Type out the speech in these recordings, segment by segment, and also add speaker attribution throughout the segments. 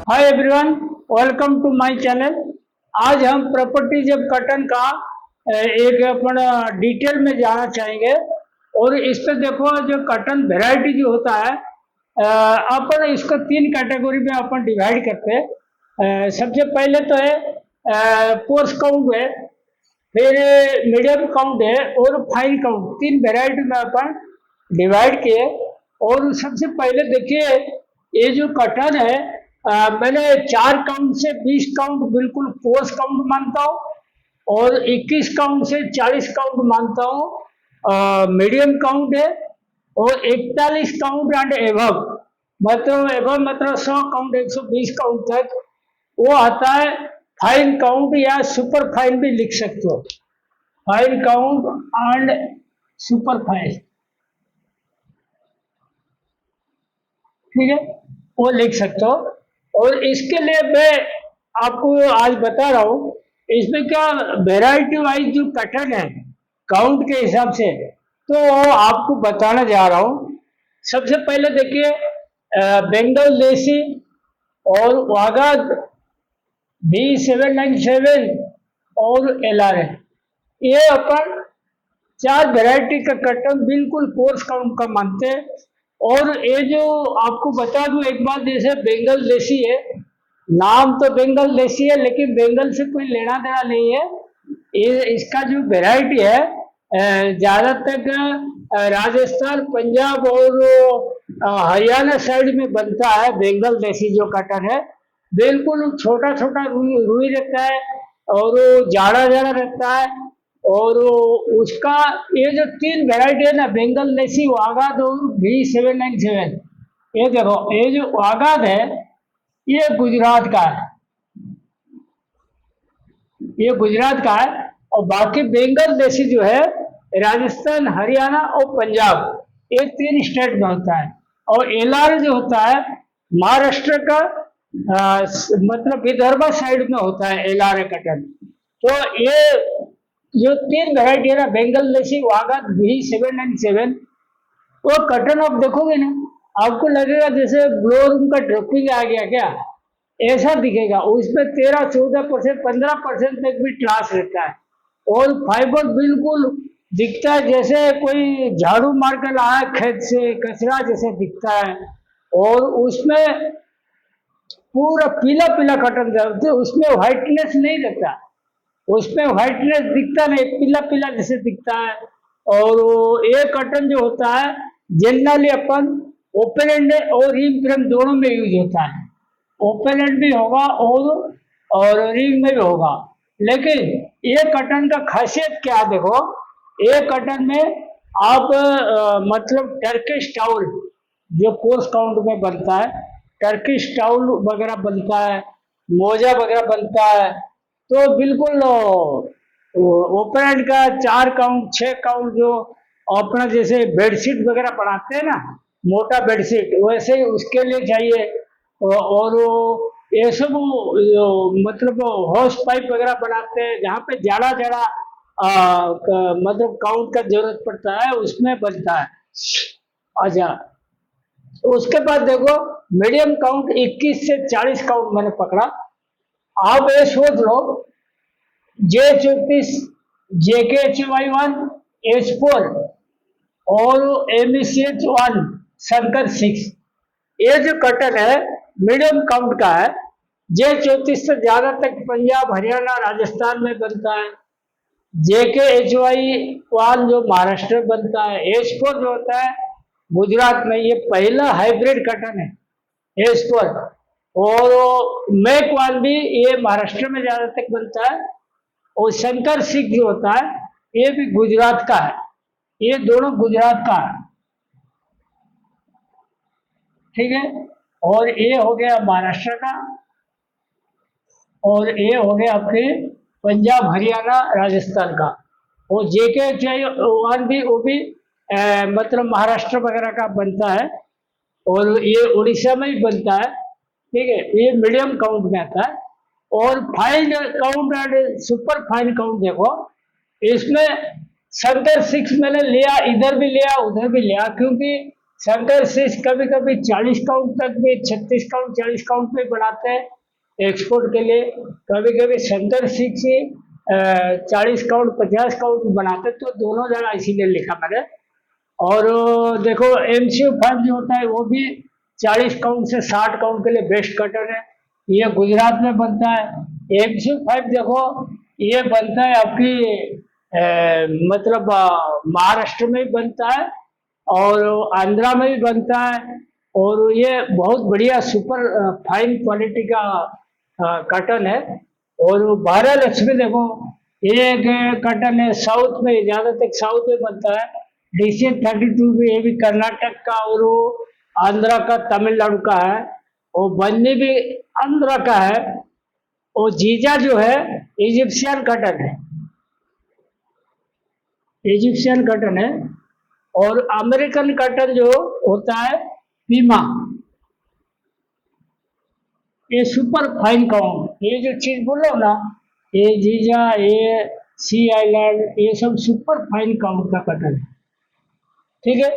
Speaker 1: Hi everyone, welcome to my channel. आज हम properties of cotton का एक अपन डिटेल में जाना चाहेंगे। और इस पे देखो, जो कॉटन वेराइटी जो होता है, अपन इसको तीन कैटेगरी में अपन डिवाइड करते हैं। सबसे पहले तो है पोर्स काउंट है, फिर मीडियम काउंट है और फाइन काउंट। तीन वेराइटी में अपन डिवाइड किए। और सबसे पहले देखिए, ये जो कॉटन है, मैंने 4 काउंट से 20 काउंट बिल्कुल पोस्ट काउंट मानता हूँ और 21 काउंट से 40 काउंट मानता हूँ मीडियम काउंट है। और 41 काउंट एंड एबव, मतलब 100 काउंट 120 काउंट तक वो आता है फाइन काउंट, या सुपर फाइन भी लिख सकते हो। Fine count and super fine, ठीक है, वो लिख सकते हो। और इसके लिए मैं आपको आज बता रहा हूँ, इसमें क्या वेराइटी वाइज जो कॉटन है काउंट के हिसाब से, तो वो आपको बताना जा रहा हूँ। सबसे पहले देखिए, बंगाल देसी और वाघा B797 और LR है। ये अपन 4 वेराइटी का कॉटन बिल्कुल कोर्स काउंट का मानते हैं। और ये जो आपको बता दूं एक बात, जैसे बंगाल देसी है, नाम तो बंगाल देसी है लेकिन बंगाल से कोई लेना देना नहीं है। ये इसका जो वेराइटी है ज्यादातर राजस्थान, पंजाब और हरियाणा साइड में बनता है। बंगाल देसी जो कॉटन है बिल्कुल छोटा छोटा रुई रहता है और जाड़ा जाड़ा रहता है। और उसका ये जो 3 वेराइटी है ना, बंगाल देसी, वागाद और B797, ये देखो, ये जो वागाद है ये गुजरात का है, ये गुजरात का है। और बाकी बंगाल देसी जो है राजस्थान, हरियाणा और पंजाब, ये 3 स्टेट में होता है। और LR जो होता है महाराष्ट्र का, मतलब विदर्भ साइड में होता है LR कॉटन। तो ये जो 3 वेराइटी है ना, बंगाल देसी, वाघा, B797, वो कॉटन आप देखोगे ना, आपको लगेगा जैसे ब्लोरूम का ड्रॉपिंग आ गया क्या, ऐसा दिखेगा। उसमें 13-14%, 15% तक भी ट्रांस रहता है। और फाइबर बिल्कुल दिखता है जैसे कोई झाड़ू मार कर लाया खेत से, कचरा जैसे दिखता है। और उसमें पूरा पीला पीला कॉटन रहता है, उसमें व्हाइटनेस नहीं रहता, उसमें व्हाइटनेस दिखता नहीं, पीला पीला जैसे दिखता है। और ये कॉटन जो होता है जनरली अपन ओपन एंड और रिंग फ्रेम दोनों में यूज होता है। ओपन एंड भी होगा और रिंग में भी होगा। लेकिन ये कॉटन का खासियत क्या है, देखो, ये कॉटन में आप मतलब टर्किश टाउल जो कोर्स काउंट में बनता है, टर्किश टाउल वगैरह बनता है, मोजा वगैरह बनता है। तो बिल्कुल ओपन एंड का 4 काउंट 6 काउंट जो अपना जैसे बेडशीट वगैरह बनाते हैं ना, मोटा बेडशीट, वैसे उसके लिए चाहिए। और ये सब मतलब हॉर्स पाइप वगैरह बनाते हैं जहाँ पे जाड़ा जाड़ा मतलब काउंट का जरूरत पड़ता है, उसमें बनता है। अच्छा, उसके बाद देखो, मीडियम काउंट 21 से 40 काउंट मैंने पकड़ा। आप ये सोच लो, J34, JKHY1, H4 और MECH1, शंकर 6, ये जो कॉटन है मीडियम काउंट का है। J34 से ज्यादा तक पंजाब, हरियाणा, राजस्थान में बनता है। JKHY1 जो महाराष्ट्र में बनता है। H4 जो होता है गुजरात में, ये पहला हाइब्रिड कॉटन है H4। और MEC1 भी ये महाराष्ट्र में ज्यादा तक बनता है। और शंकर 6 जो होता है ये भी गुजरात का है। ये दोनों गुजरात का है, ठीक है। और ये हो गया महाराष्ट्र का, और ये हो गया आपके पंजाब, हरियाणा, राजस्थान का। और JKHY1 भी, वो भी मतलब महाराष्ट्र वगैरह का बनता है। और ये उड़ीसा में भी बनता है, ठीक है। ये मीडियम काउंट में आता है। और fine count and super fine count देखो, इसमें शंकर 6 मैंने लिया, इधर भी लिया उधर भी लिया, क्योंकि शंकर सिक्स कभी कभी 40 काउंट तक भी, 36 काउंट 40 काउंट पे बनाते हैं एक्सपोर्ट के लिए। कभी कभी शंकर सिक्स 40 काउंट 50 काउंट बनाते हैं, तो दोनों जगह इसीलिए लिखा मैंने। और देखो MCU5 जो होता है वो भी 40 काउंट से 60 काउंट के लिए बेस्ट कटर है। ये गुजरात में बनता है। MCU5 देखो ये बनता है आपकी मतलब महाराष्ट्र में भी बनता है और आंध्रा में भी बनता है। और ये बहुत बढ़िया सुपर फाइन क्वालिटी का कटन है। और बारह लक्ष्मी देखो ये एक कटन है, साउथ में ज्यादातर साउथ में बनता है। DC32 भी, ये भी कर्नाटक का और वो आंध्रा का तमिलनाडु का है। वो बन्नी भी आंध्रा का है। और जीजा जो है इजिप्शियन कटन है, इजिप्शियन कटन है। और अमेरिकन कटन जो होता है पीमा, ये सुपर फाइन काउंट, ये जो चीज बोलो ना, ये जीजा, ये सी आइलैंड, ये सब सुपर फाइन काउंट का कटन है। ठीक है,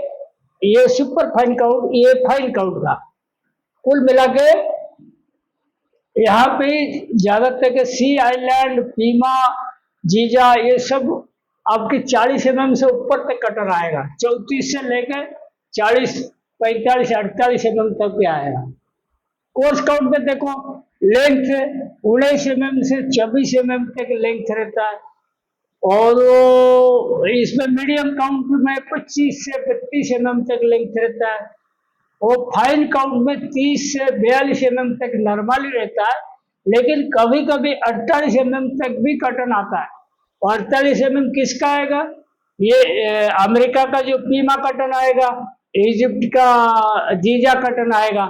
Speaker 1: ये सुपर फाइन काउंट, ये फाइन काउंट का। कुल मिला के यहाँ पे ज्यादातर के सी आइलैंड, पीमा, जीजा, ये सब आपके 40 mm से ऊपर तक कटर आएगा। 34 से लेकर 40, 45, 48 mm तक भी आएगा। कोर्स काउंट में देखो लेंथ 19 mm से 24 mm तक लेंथ रहता है। और इसमें मीडियम काउंट में 25 से 32 mm तक लेंथ रहता है। और फाइन काउंट में 30 से 42 mm तक नॉर्मली रहता है। लेकिन कभी कभी 48 mm तक भी कटन आता है। और 48 mm किसका आएगा? ये अमेरिका का जो पीमा कटन आएगा, इजिप्ट का जीजा कटन आएगा,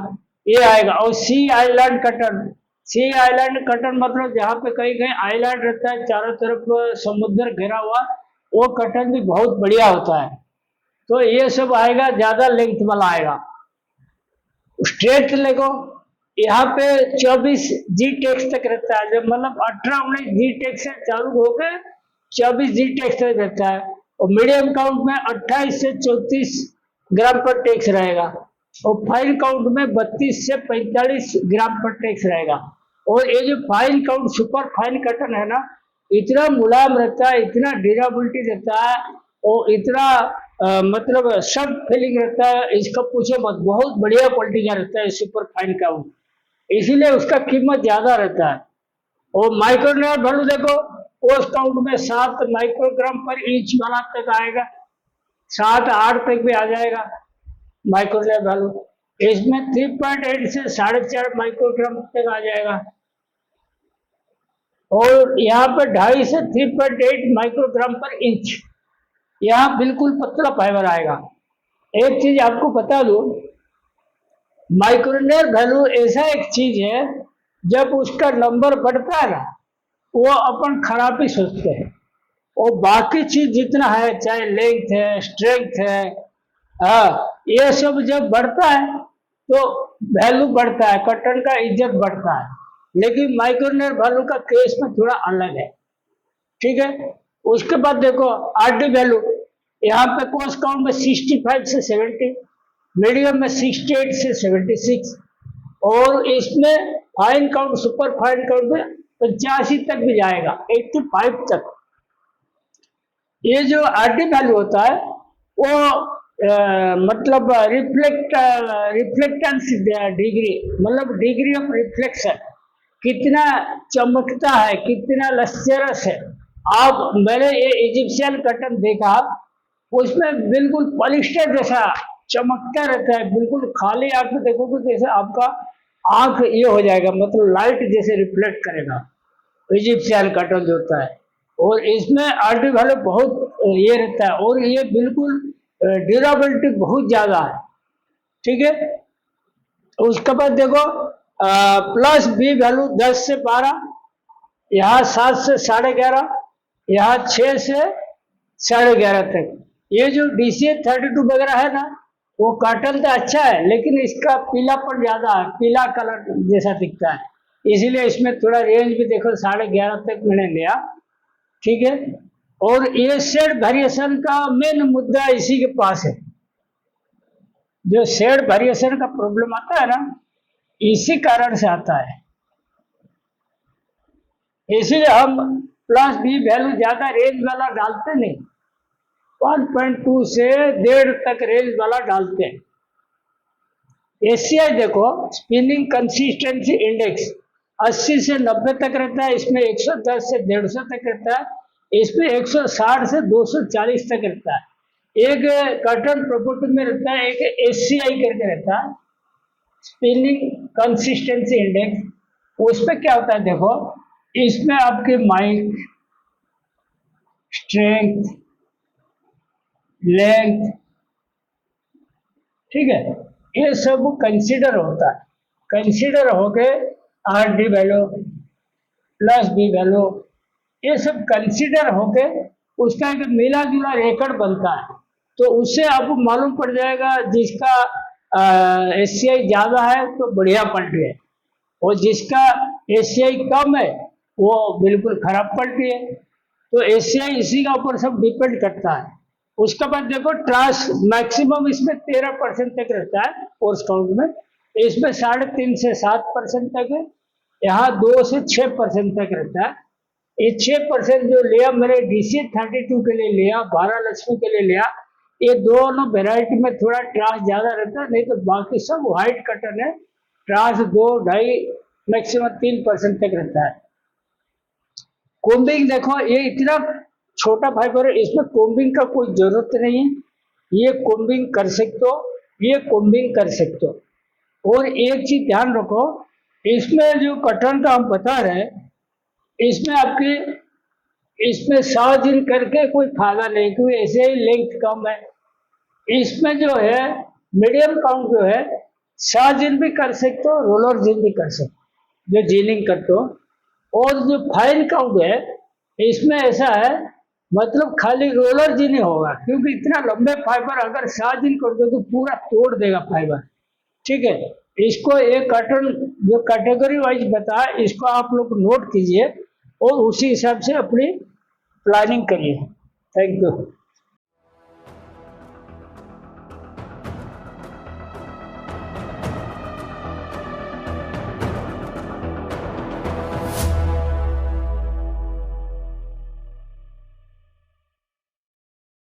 Speaker 1: ये आएगा। और सी आइलैंड कटन, सी आइलैंड कटन मतलब जहाँ पे कहीं कहीं आइलैंड रहता है, चारों तरफ समुद्र घिरा हुआ, वो कटन भी बहुत बढ़िया होता है। तो ये सब आएगा, ज्यादा लेंथ वाला आएगा। स्ट्रेट देखो यहाँ पे 24 जी टेक्स तक रहता है, जब मतलब 18-19 जी टेक्स से चालू होकर 24 जी टेक्स तक रहता है। और मीडियम काउंट में 28 से 34 ग्राम पर टेक्स रहेगा। और फाइन काउंट में 32 से 45 ग्राम पर टेक्स रहेगा। और ये जो फाइन काउंट सुपर फाइन कटन है ना, इतना मुलायम रहता है, इतना ड्यूरेबिलिटी रहता है, और इतना मतलब सब फीलिंग रहता है, इसका पूछे मत, बहुत बढ़िया क्वालिटी का रहता है सुपर फाइन काउंट, इसीलिए उसका कीमत ज्यादा रहता है। और माइक्रोनेट वैल्यू देखो, पोस्ट काउंट में 7 माइक्रोग्राम पर इंच वाला तक आएगा, 7-8 तक भी आ जाएगा माइक्रोनेट वैल्यू। इसमें 3.8 से 4.5 माइक्रोग्राम तक आ जाएगा। और यहाँ पर 2.5 से 3.8 माइक्रोग्राम पर इंच, यहाँ बिल्कुल पतला फाइबर आएगा। एक चीज आपको बता दूं, माइक्रोनेट वैल्यू ऐसा एक चीज है, जब उसका नंबर बढ़ता है ना, वो अपन खराबी सोचते हैं। और बाकी चीज जितना है, चाहे लेंथ है, स्ट्रेंथ है, हाँ, ये सब जब बढ़ता है तो वैल्यू बढ़ता है, कटन का इज्जत बढ़ता है। लेकिन माइक्रोनेट वैल्यू का केस में थोड़ा अलग है। ठीक है, उसके बाद देखो RD वैल्यू, यहाँ पे कोस्ट काउंट में 65 से 70, मीडियम में 68 से 76, और इसमें fine count, super fine count में 85 तक भी जाएगा, 85 तक। ये जो RD वैल्यू होता है वो मतलब रिफ्लेक्टेंस डिग्री, मतलब डिग्री ऑफ रिफ्लेक्शन, कितना चमकता है, कितना लश्चरस है। आप, मैंने ये इजिप्शियन कटन देखा, उसमें बिल्कुल पॉलिस्टर जैसा चमकता रहता है, बिल्कुल खाली आंख में देखोगे जैसे आपका आंख ये हो जाएगा, मतलब लाइट जैसे रिफ्लेक्ट करेगा इजिप्शियन कटन जो होता है। और इसमें RD वैल्यू बहुत ये रहता है, और ये बिल्कुल ड्यूरेबिलिटी बहुत ज्यादा है। ठीक है, उसके बाद देखो प्लस B वैल्यू 10 से 12, यहाँ 7 से 11.5, यहाँ 6 से 11.5 तक। ये जो DC32 वगैरह है ना, वो कॉटन तो अच्छा है, लेकिन इसका पीलापन ज्यादा है, पीला कलर जैसा दिखता है, इसीलिए इसमें थोड़ा रेंज भी देखो 11.5 तक मैंने लिया। ठीक है, और ये शेड वेरिएशन का मेन मुद्दा इसी के पास है। जो शेड वेरिएशन का प्रॉब्लम आता है ना, इसी कारण से आता है। इसीलिए हम प्लस बी वैल्यू ज्यादा रेंज वाला डालते नहीं, 1.2 से 1.5 तक रेंज वाला डालते हैं। एसीआई देखो, स्पिनिंग कंसिस्टेंसी इंडेक्स 80 से 90 तक रहता है, इसमें 110 से 150 तक रहता है, इसमें 160 से 240 तक रहता है। एक कर्टन प्रॉपर्टी में रहता है, एक एसीआई करके रहता है, स्पिनिंग कंसिस्टेंसी इंडेक्स। उसमें क्या होता है देखो, इसमें आपके माइक, स्ट्रेंथ, लेंथ, ठीक है, ये सब कंसीडर होता है। कंसीडर होके R D value plus B value ये सब कंसीडर होके उसका एक मिला जुला रिकॉर्ड बनता है। तो उससे आपको मालूम पड़ जाएगा जिसका एसीआई ज्यादा है तो बढ़िया पलटी है, और जिसका एसीआई कम है वो बिल्कुल खराब पलटी है। तो एसीआई इसी का ऊपर सब डिपेंड करता है। उसके बाद देखो ट्रांस मैक्सिमम इसमें 13% तक रहता है फोर्स काउंट में, इसमें 3.5 से 7% तक है, यहाँ 2 से 6% तक रहता है। ये 6% जो लिया मैंने DC 32 के लिए लिया, 12 लक्ष्मी के लिए लिया, ये दोनों वेराइटी में थोड़ा ट्रांस ज्यादा रहता है, नहीं तो बाकी सब व्हाइट कटन है, ट्रांस 2, 2.5 मैक्सिमम 3% तक रहता है। कोम्बिंग देखो, ये इतना छोटा फाइबर है, इसमें कोम्बिंग का कोई जरूरत नहीं है, ये कोम्बिंग कर सकते हो, ये कोम्बिंग कर सकते हो। और एक चीज ध्यान रखो, इसमें जो कटन का हम बता रहे हैं, इसमें आपकी इसमें 100 जिन करके कोई फायदा नहीं, क्योंकि ऐसे ही लेंथ कम है। इसमें जो है मीडियम काउंट जो है 100 जिन भी कर सकते हो, रोलर जिन भी कर सकते हो जो जीनिंग करते हो। और जो फाइन काउंट है इसमें ऐसा है, मतलब खाली रोलर जिन ही होगा, क्योंकि इतना लंबे फाइबर अगर 100 जिन कर दो तो पूरा तोड़ देगा फाइबर, ठीक है। इसको एक कटन जो कैटेगरी वाइज बताया, इसको आप लोग नोट कीजिए और उसी हिसाब से अपनी प्लानिंग करिए। Thank you.